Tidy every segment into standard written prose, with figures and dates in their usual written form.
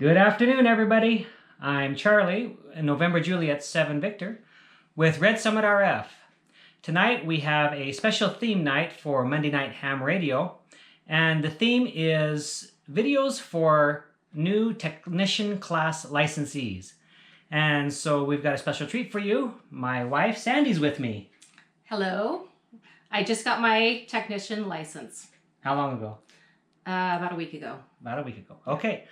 Good afternoon, everybody. I'm Charlie, November Juliet 7 Victor, with Red Summit RF. Tonight we have a special theme night for Monday Night Ham Radio, and the theme is videos for new technician class licensees. And so we've got a special treat for you. My wife, Sandy's with me. Hello. I just got my technician license. How long ago? About a week ago. About a week ago. Okay.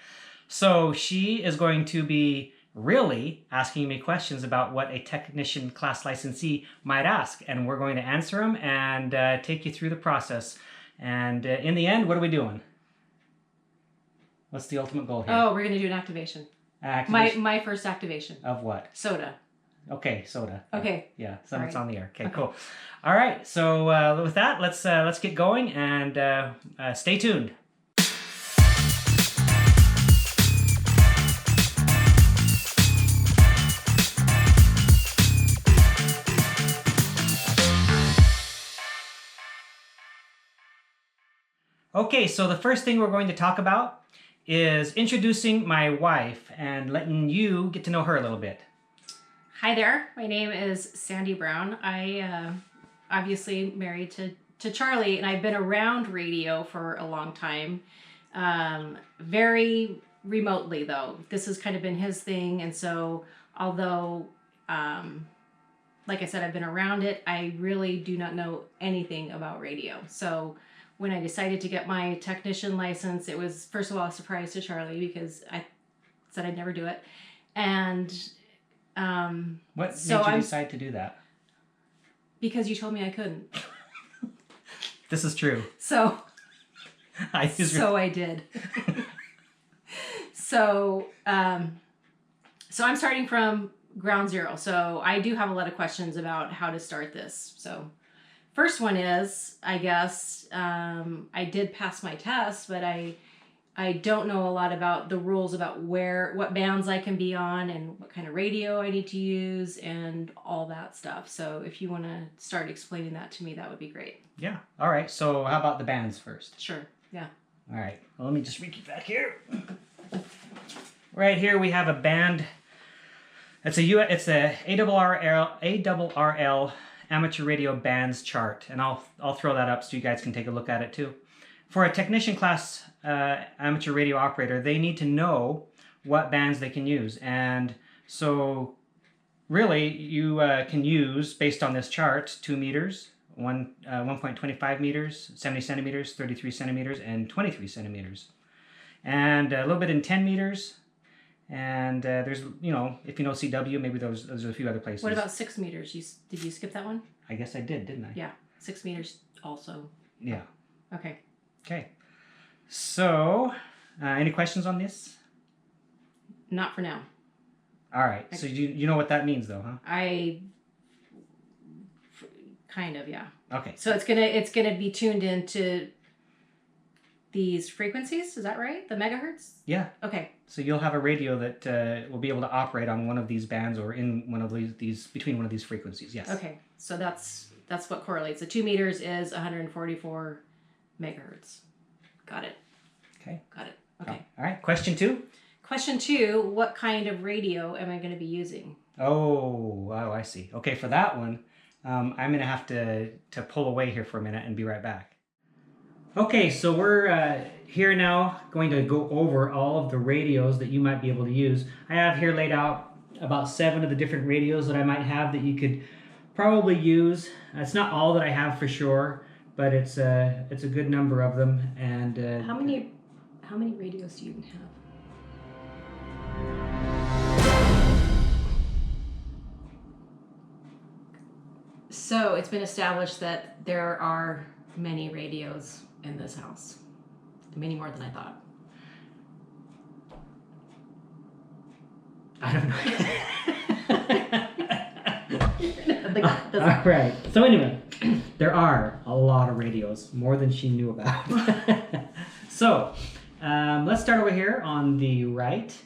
So she is going to be really asking me questions about what a technician class licensee might ask. And we're going to answer them and take you through the process. And in the end, what are we doing? What's the ultimate goal here? Oh, we're going to do an activation. My first activation. Of what? SOTA. Okay, SOTA. Okay. Yeah, so it's on the air. Okay, cool. All right, so with that, let's get going and stay tuned. Okay, so the first thing we're going to talk about is introducing my wife and letting you get to know her a little bit. Hi there, my name is Sandy Brown. I obviously married to Charlie, and I've been around radio for a long time. Very remotely though. This has kind of been his thing, and so although like I said, I've been around it, I really do not know anything about radio. So when I decided to get my technician license, it was first of all a surprise to Charlie because I said I'd never do it. And what made you decide to do that? Because you told me I couldn't. This is true. So I did. So I'm starting from ground zero. So I do have a lot of questions about how to start this. So first one is, I guess, I did pass my test, but I don't know a lot about the rules about what bands I can be on and what kind of radio I need to use and all that stuff. So if you want to start explaining that to me, that would be great. Yeah. All right. So how about the bands first? Sure. Yeah. All right. Well, let me just reach back here. Right here we have a band. It's a ARRL Amateur Radio Bands chart, and I'll throw that up so you guys can take a look at it too. For a technician class amateur radio operator, they need to know what bands they can use, and so really you can use, based on this chart, 2 meters, 1.25 meters, 70 centimeters, 33 centimeters, and 23 centimeters, and a little bit in 10 meters. And there's, if you know CW, maybe those are a few other places. What about 6 meters? Did you skip that one? I guess I did, didn't I? Yeah, 6 meters also. Yeah. Okay. Okay. So, any questions on this? Not for now. All right. So you know what that means, though, huh? Kind of, yeah. Okay. So it's gonna be tuned into these frequencies. Is that right? The megahertz? Yeah. Okay. So you'll have a radio that will be able to operate on one of these bands or in one of these between one of these frequencies. Yes. Okay. So that's what correlates. The 2 meters is 144 megahertz. Got it. Okay. Got it. Okay. All right. Question 2. Question 2. What kind of radio am I going to be using? Oh, I see. Okay. For that one, I'm going to have to pull away here for a minute and be right back. Okay, so we're here now going to go over all of the radios that you might be able to use. I have here laid out about 7 of the different radios that I might have that you could probably use. It's not all that I have for sure, but it's a good number of them. And how many radios do you even have? So it's been established that there are many radios in this house. Many more than I thought. I don't know. All right. So anyway, there are a lot of radios, more than she knew about. So let's start over here on the right.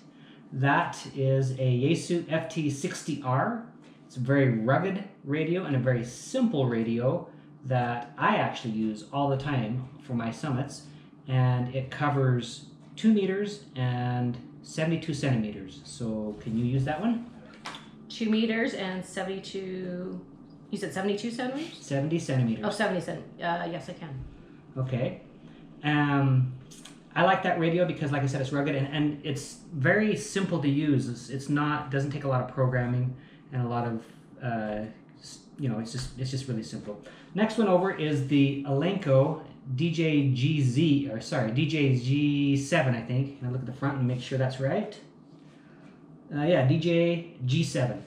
That is a Yaesu FT60R. It's a very rugged radio and a very simple radio that I actually use all the time for my summits, and it covers 2 meters and 72 centimeters. So can you use that one? 2 meters and 72. You said 72 centimeters? 70 centimeters. Oh, 70 centimeters. Yes, I can. Okay. I like that radio because, like I said, it's rugged and it's very simple to use. It's not doesn't take a lot of programming and a lot of it's just really simple. Next one over is the Alenco DJG7, I think. And I look at the front and make sure that's right. Yeah, DJG7.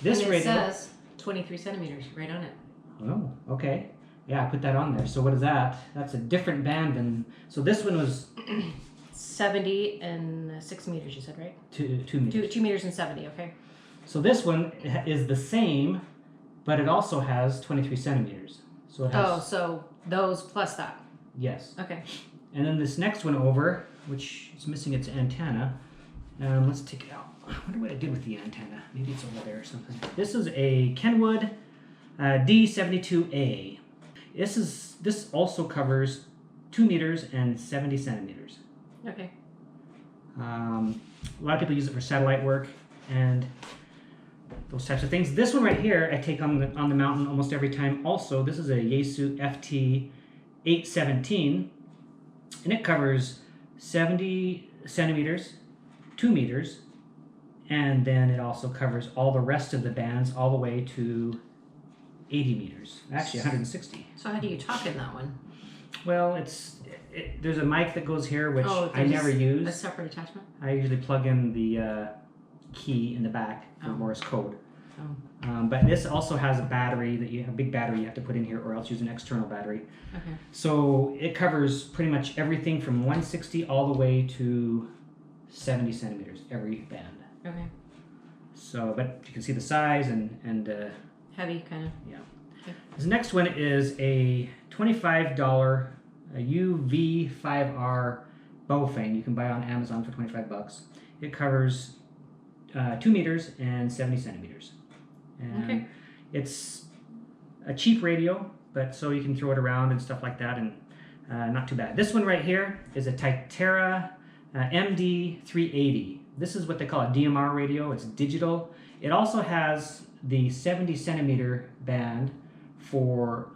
This and it radio says 23 centimeters right on it. Oh, okay. Yeah, I put that on there. So what is that? That's a different band than. So this one was 70 and 6 meters. You said, right? 2 meters. 2 meters and 70. Okay. So this one is the same, but it also has 23 centimeters. So it has. Oh, so those plus that. Yes. Okay. And then this next one over, which is missing its antenna. Let's take it out. I wonder what I did with the antenna. Maybe it's over there or something. This is a Kenwood D72A. This also covers 2 meters and 70 centimeters. Okay. A lot of people use it for satellite work and those types of things. This one right here, I take on the mountain almost every time. Also, this is a Yaesu FT817, and it covers 70 centimeters, 2 meters, and then it also covers all the rest of the bands all the way to 80 meters. Actually, 160. So how do you talk in that one? Well, there's a mic that goes here, which I never use. A separate attachment? I usually plug in the key in the back for Morse code. Oh. But this also has a battery a big battery you have to put in here, or else use an external battery. Okay. So it covers pretty much everything from 160 all the way to 70 centimeters, every band. Okay. So, but you can see the size and Heavy, kind of. yeah. Okay. This next one is a $25 UV5R Baofeng. You can buy on Amazon for $25. It covers 2 meters and 70 centimeters. And Okay. it's a cheap radio, but so you can throw it around and stuff like that, and not too bad. This one right here is a Titera MD380. This is what they call a DMR radio. It's digital. It also has the 70 centimeter band for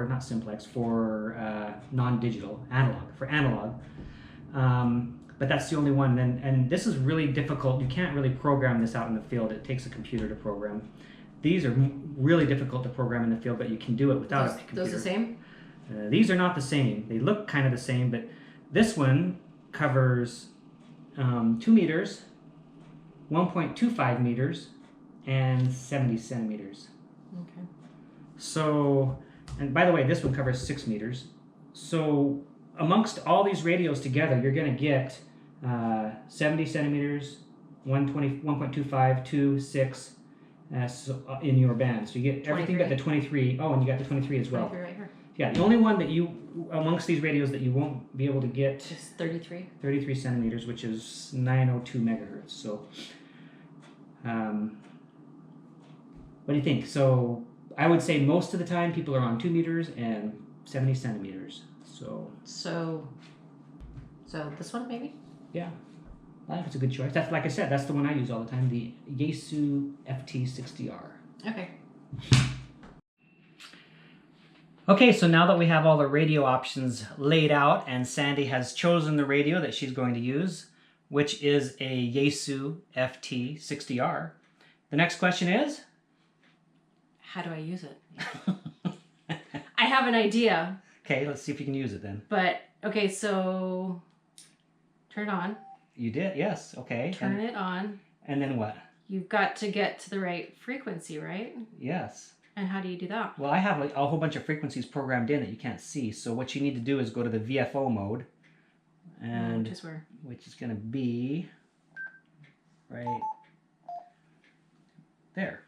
not simplex, for non-digital, analog. But that's the only one, and this is really difficult. You can't really program this out in the field. It takes a computer to program. These are really difficult to program in the field, but you can do it without a computer. Those the same? These are not the same. They look kind of the same, but this one covers 2 meters, 1.25 meters, and 70 centimeters. Okay. So, and by the way, this one covers 6 meters. So amongst all these radios together, you're going to get 70 centimeters, 1.25, 2, 6 in your band. So you get everything but the 23. Oh, and you got the 23 as well. 23 right here. Yeah, the only one that amongst these radios that you won't be able to get Is 33. 33 centimeters, which is 902 megahertz. So, what do you think? So, I would say most of the time people are on 2 meters and 70 centimeters. So this one maybe? Yeah, I think it's a good choice. That's, like I said, that's the one I use all the time, the Yaesu FT60R. Okay. Okay, so now that we have all the radio options laid out and Sandy has chosen the radio that she's going to use, which is a Yaesu FT60R, the next question is? How do I use it? I have an idea. Okay, let's see if you can use it then. But, okay, so turn it on. You did, yes, okay. Turn it on. And then what? You've got to get to the right frequency, right? Yes. And how do you do that? Well, I have a whole bunch of frequencies programmed in that you can't see. So what you need to do is go to the VFO mode, and which is going to be right there.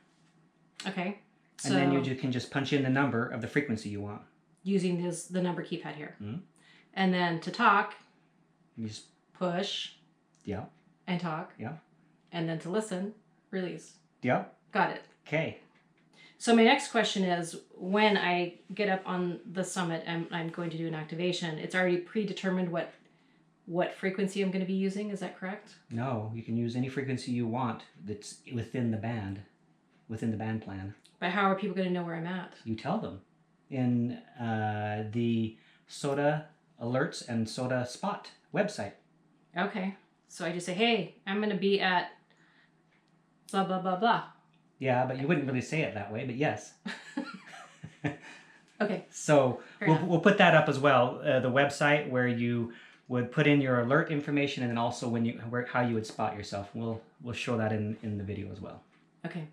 Okay. And then you can just punch in the number of the frequency you want. Using the number keypad here. Mm-hmm. And then to talk, you just push. Yeah. And talk. Yeah. And then to listen, release. Yeah. Got it. Okay. So my next question is, when I get up on the summit and I'm going to do an activation, it's already predetermined what frequency I'm going to be using. Is that correct? No, you can use any frequency you want that's within the band plan. But how are people going to know where I'm at? You tell them in the SOTA alerts and SOTA spot website. Okay. So I just say, hey, I'm going to be at blah, blah, blah, blah. Yeah, but you wouldn't really say it that way, but yes. Okay. So we'll put that up as well, the website where you would put in your alert information, and then also how you would spot yourself. We'll show that in the video as well. Okay.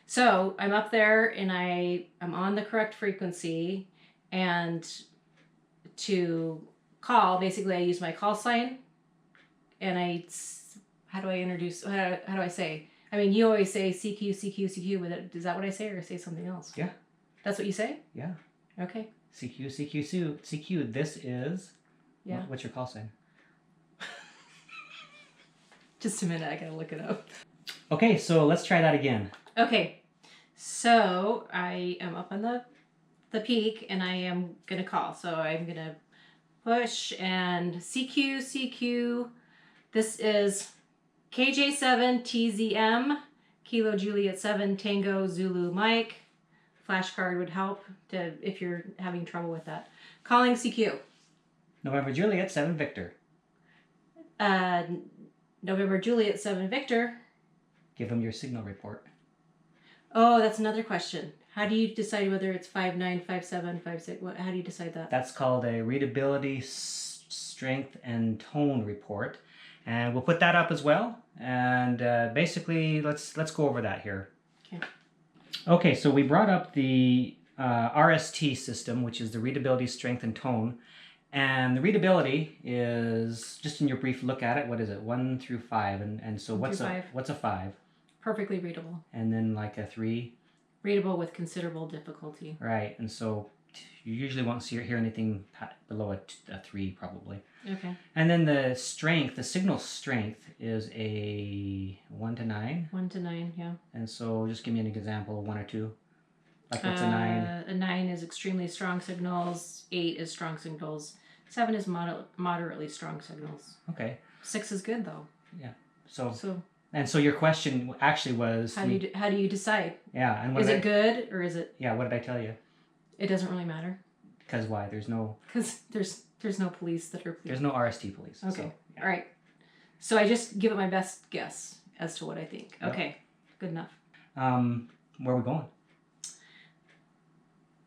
So I'm up there and I'm on the correct frequency, and to call, basically I use my call sign, and how do I say? I mean, you always say CQ, CQ, CQ, but is that what I say, or say something else? Yeah. That's what you say? Yeah. Okay. CQ, CQ, CQ, this is... Yeah. What's your call sign? Just a minute, I gotta look it up. Okay, so let's try that again. Okay. So I am up on the peak, and I am gonna call. So I'm gonna push and CQ, CQ. This is KJ7TZM, Kilo Juliet 7, Tango Zulu Mike. Flashcard would help if you're having trouble with that. Calling CQ. November Juliet 7 Victor. November Juliet 7 Victor. Give them your signal report. Oh, that's another question. How do you decide whether it's 5.9, 5.7, 5.6? How do you decide that? That's called a readability, strength, and tone report. And we'll put that up as well. And basically, let's go over that here. Okay. Okay, so we brought up the RST system, which is the readability, strength, and tone. And the readability is, just in your brief look at it, what is it? 1 through 5. And so what's a 5? Perfectly readable. And then like a 3? Readable with considerable difficulty. Right, and so you usually won't hear anything below a 3 probably. Okay. And then the strength, the signal strength is a 1 to 9. 1 to 9, yeah. And so just give me an example, 1 or 2. Like what's a 9? A 9 is extremely strong signals. 8 is strong signals. 7 is moderately strong signals. Okay. 6 is good though. Yeah. So your question actually was... How do you decide? Yeah. And is it good or is it... Yeah, what did I tell you? It doesn't really matter. Because why? Because there's no police that are... There's no RST police. Okay. So, yeah. All right. So I just give it my best guess as to what I think. Yep. Okay. Good enough. Where are we going?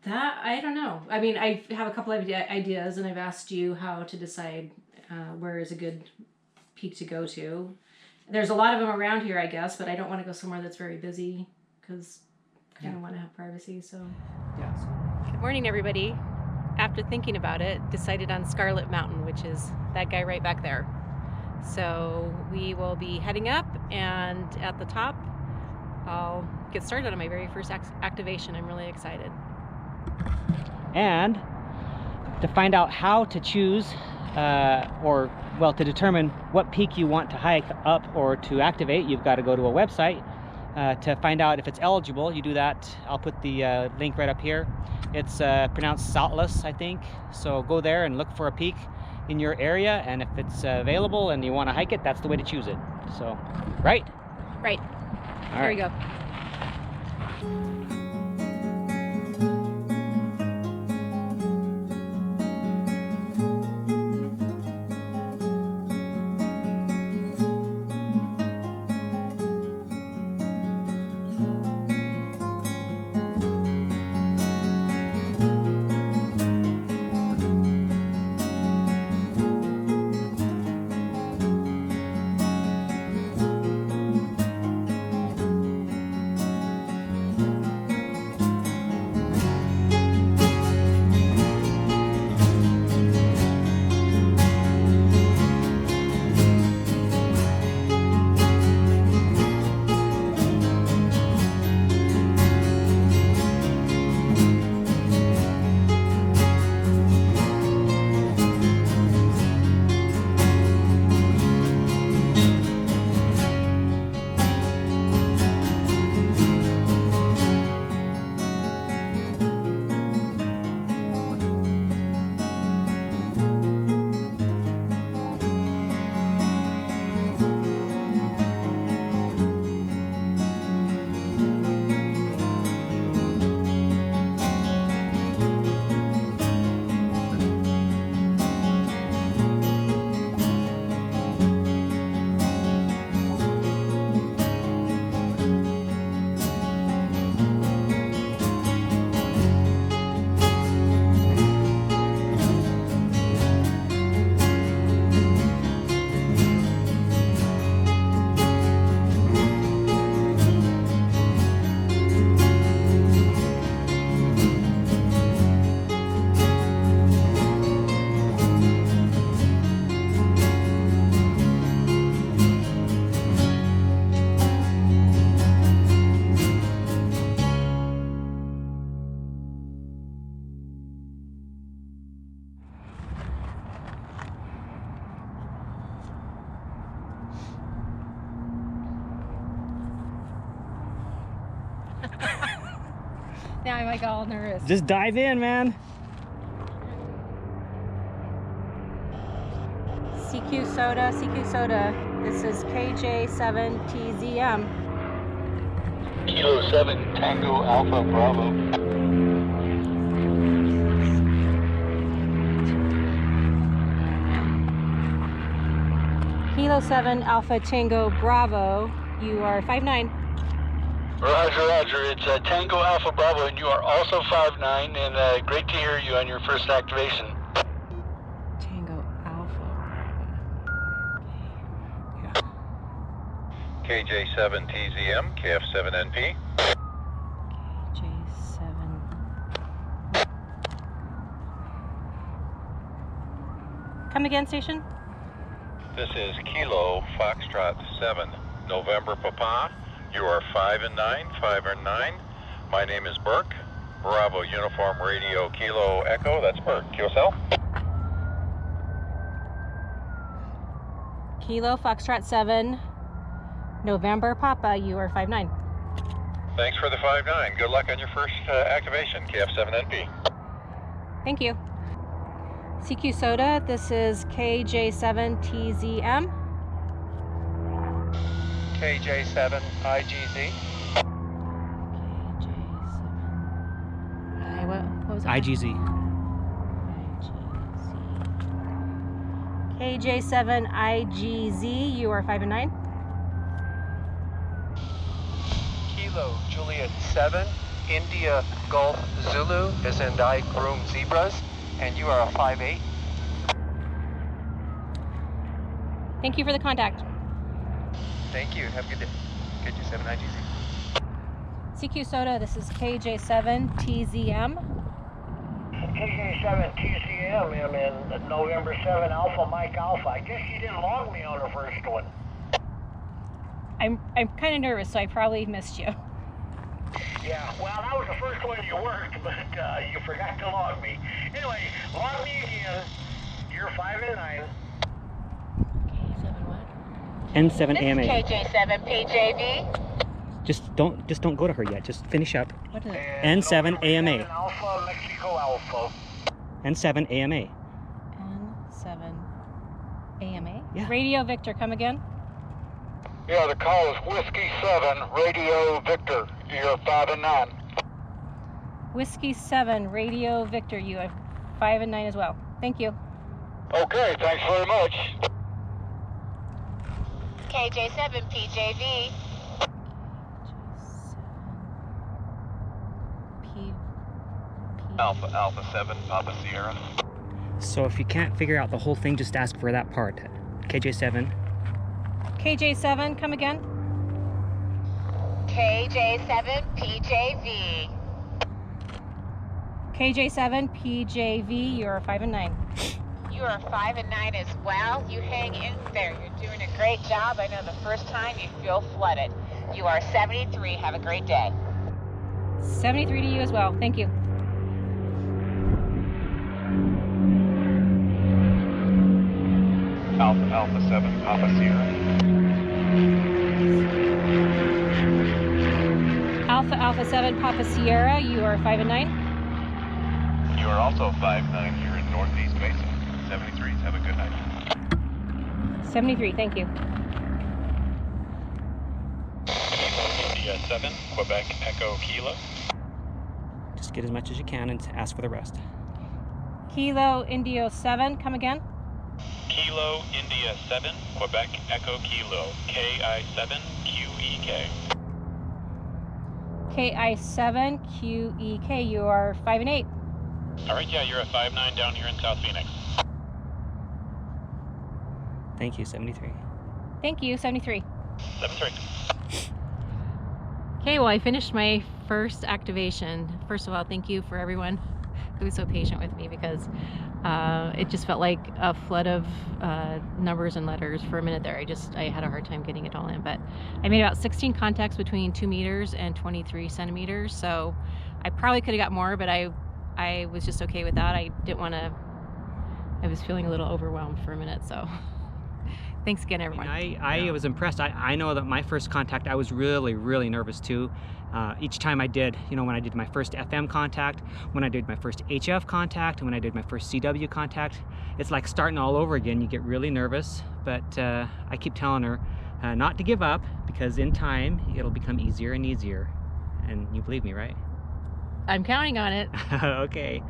That, I don't know. I mean, I have a couple of ideas, and I've asked you how to decide where is a good peak to go to. There's a lot of them around here, I guess, but I don't want to go somewhere that's very busy because I kind of want to have privacy. So, Yeah. Good morning, everybody. After thinking about it, decided on Scarlet Mountain, which is that guy right back there. So we will be heading up, and at the top, I'll get started on my very first activation. I'm really excited. And to find out how to choose to determine what peak you want to hike up or to activate, you've got to go to a website to find out if it's eligible. You do that. I'll put the link right up here. It's pronounced Saltless, I think. So go there and look for a peak in your area, and if it's available and you want to hike it, that's the way to choose it. So, right? Right. All Here right. we go. Now I'm like all nervous. Just dive in, man. CQ SOTA. This is KJ7TZM. Kilo 7 Tango Alpha Bravo. Kilo 7 Alpha Tango Bravo. You are 5'9". Roger, Roger. It's Tango Alpha Bravo, and you are also 5'9", and great to hear you on your first activation. Tango Alpha. Yeah. KJ7TZM, KF7NP. KJ7. Come again, station? This is Kilo Foxtrot 7, November Papa. You are 5 and 9, 5 and 9. My name is Burke. Bravo Uniform Radio Kilo Echo. That's Burke. QSL. Kilo Foxtrot 7, November Papa. You are 5'9". Thanks for the 5-9. Good luck on your first activation, KF7NP. Thank you. CQ SOTA. This is KJ7TZM. KJ7 IGZ. What was that? IGZ. KJ7 IGZ. You are 5 and 9. Kilo Juliet 7, India Golf Zulu is in I groom zebras, and you are a 5'8". Thank you for the contact. Thank you. Have a good day. KJ7 IGZ. CQ SOTA. This is KJ7TZM. KJ7 TCM, I'm in November 7 Alpha Mike Alpha. I guess you didn't log me on the first one. I'm kind of nervous, so I probably missed you. Yeah, well, that was the first one you worked, but you forgot to log me. Anyway, log me again. You're 5 and 9. KJ7 what? N7 AMA. KJ7 PJV. Just don't go to her yet. Just finish up. What is it? And N7 November AMA. 7 Alpha Mexico Alpha. N7 AMA. N7 AMA? Yeah. Radio Victor, come again? Yeah, the call is Whiskey 7 Radio Victor. You're 5 and 9. Whiskey 7, Radio Victor. You have 5 and 9 as well. Thank you. Okay, thanks very much. KJ7 PJV. Alpha 7, Papa Sierra. So if you can't figure out the whole thing, just ask for that part. KJ7. KJ7, come again? KJ7 PJV. KJ7 PJV, you're 5 and 9. You are 5 and 9 as well. You hang in there. You're doing a great job. I know the first time you feel flooded. You are 73. Have a great day. 73 to you as well. Thank you. Alpha 7, Papa Sierra. Alpha 7 Papa Sierra, you are 5 and 9. You are also 5'9" here in Northeast Mesa. 73s, have a good night. 73, thank you. India 7, Quebec Echo Kilo. Just get as much as you can and ask for the rest. Kilo Indio 7, come again? Kilo India 7, Quebec Echo Kilo, KI7QEK. KI7QEK, you are 5 and 8. All right, yeah, you're a 5'9" down here in South Phoenix. Thank you, 73. Thank you, 73. 73. Okay, well, I finished my first activation. First of all, thank you for everyone who was so patient with me, because it just felt like a flood of numbers and letters for a minute there. I had a hard time getting it all in, but I made about 16 contacts between 2 meters and 23 centimeters. So I probably could have got more, but I was just okay with that. I didn't want to, I was feeling a little overwhelmed for a minute. So Thanks again, everyone. I was impressed. I know that my first contact, I was really nervous too. Each time I did, you know, when I did my first FM contact, when I did my first HF contact, and when I did my first CW contact, it's like starting all over again. You get really nervous, but I keep telling her not to give up, because in time it'll become easier and easier. And you believe me, right? I'm counting on it. Okay.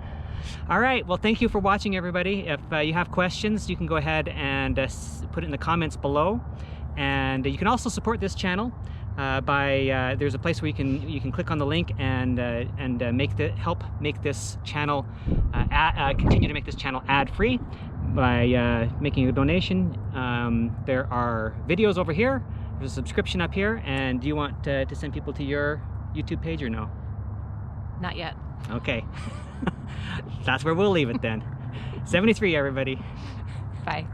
All right, well, thank you for watching, everybody. If you have questions, you can go ahead and put it in the comments below. And you can also support this channel by there's a place where you can click on the link and help make this channel continue to make this channel ad-free by making a donation. There are videos over here. There's a subscription up here. And do you want to send people to your YouTube page or no? Not yet. Okay. That's where we'll leave it then. 73, everybody. Bye.